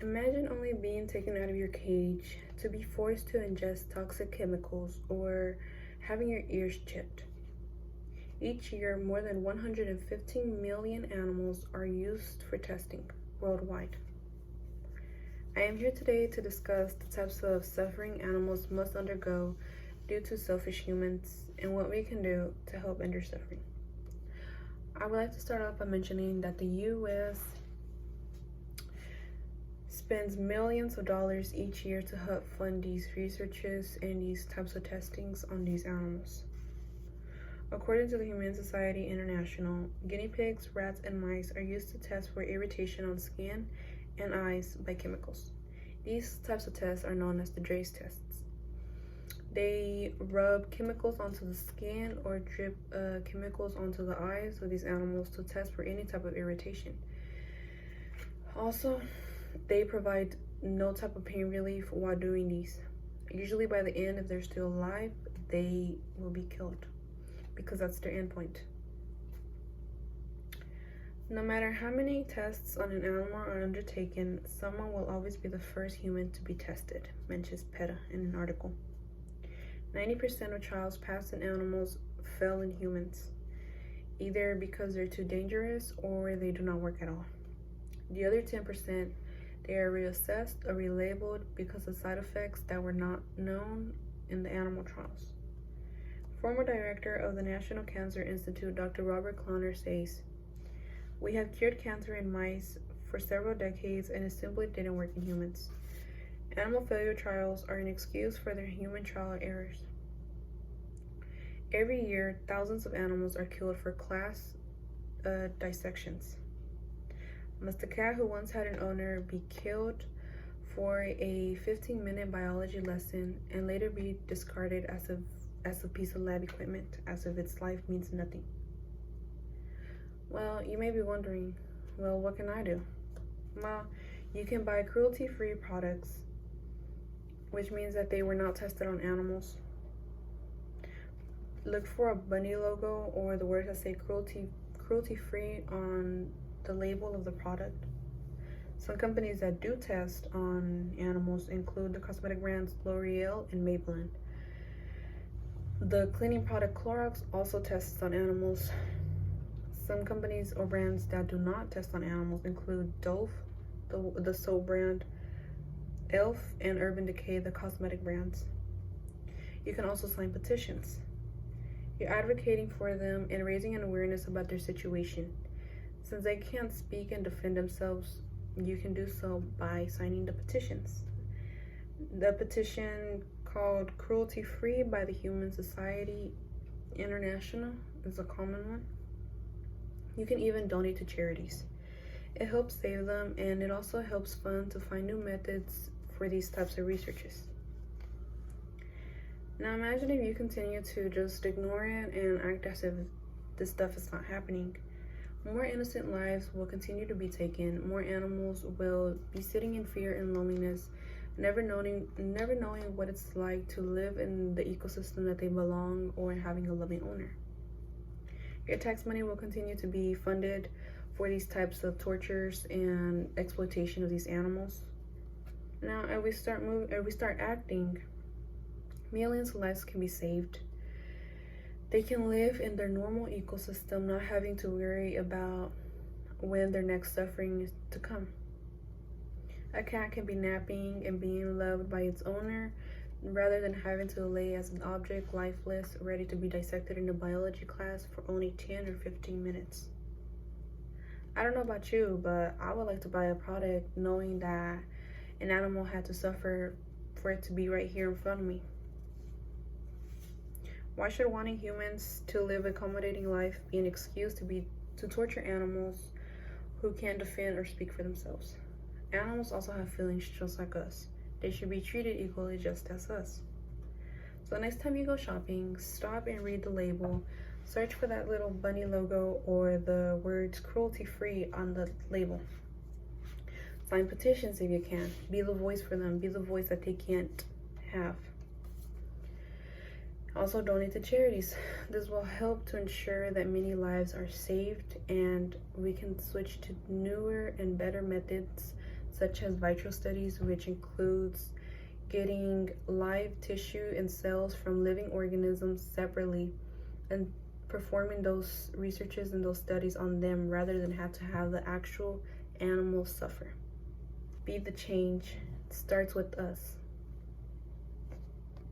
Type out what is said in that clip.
Imagine only being taken out of your cage to be forced to ingest toxic chemicals or having your ears chipped. Each year, more than 115 million animals are used for testing worldwide. I am here today to discuss the types of suffering animals must undergo due to selfish humans and what we can do to help end their suffering. I would like to start off by mentioning that the U.S. spends millions of dollars each year to help fund these researches and these types of testings on these animals. According to the Humane Society International, guinea pigs, rats, and mice are used to test for irritation on skin and eyes by chemicals. These types of tests are known as the Dre's tests. They rub chemicals onto the skin or drip chemicals onto the eyes of these animals to test for any type of irritation. Also, they provide no type of pain relief while doing these. Usually by the end, if they're still alive, they will be killed because that's their end point. No matter how many tests on an animal are undertaken, someone will always be the first human to be tested, mentions PETA in an article. 90% of trials passed in animals fail in humans, either because they're too dangerous or they do not work at all. The other 10%, they are reassessed or relabeled because of side effects that were not known in the animal trials. Former director of the National Cancer Institute, Dr. Robert Cloner, says, "We have cured cancer in mice for several decades and it simply didn't work in humans. Animal failure trials are an excuse for their human trial errors. Every year, thousands of animals are killed for class dissections. Must a cat who once had an owner be killed for a 15-minute biology lesson and later be discarded as a piece of lab equipment, as if its life means nothing?" Well, you may be wondering, well, what can I do? Well, you can buy cruelty-free products, which means that they were not tested on animals. Look for a bunny logo or the words that say cruelty-free on the label of the product. Some companies that do test on animals include the cosmetic brands L'Oreal and Maybelline. The cleaning product Clorox also tests on animals. Some companies or brands that do not test on animals include Dove, the soap brand, Elf, and Urban Decay, the cosmetic brands. You can also sign petitions. You're advocating for them and raising an awareness about their situation. Since they can't speak and defend themselves, you can do so by signing the petitions. The petition called Cruelty Free by the Humane Society International is a common one. You can even donate to charities. It helps save them, and it also helps fund to find new methods for these types of researches. Now imagine if you continue to just ignore it and act as if this stuff is not happening. More innocent lives will continue to be taken. More animals will be sitting in fear and loneliness, never knowing what it's like to live in the ecosystem that they belong or having a loving owner. Your tax money will continue to be funded for these types of tortures and exploitation of these animals. Now, if we start acting, millions of lives can be saved. They can live in their normal ecosystem, not having to worry about when their next suffering is to come. A cat can be napping and being loved by its owner rather than having to lay as an object, lifeless, ready to be dissected in a biology class for only 10 or 15 minutes. I don't know about you, but I would like to buy a product knowing that an animal had to suffer for it to be right here in front of me. Why should wanting humans to live accommodating life be an excuse to torture animals who can't defend or speak for themselves? Animals also have feelings just like us. They should be treated equally just as us. So next time you go shopping, stop and read the label. Search for that little bunny logo or the words cruelty-free on the label. Sign petitions if you can. Be the voice for them. Be the voice that they can't have. Also donate to charities. This will help to ensure that many lives are saved and we can switch to newer and better methods such as vitro studies, which includes getting live tissue and cells from living organisms separately and performing those researches and those studies on them rather than have to have the actual animals suffer. Be the change. It starts with us.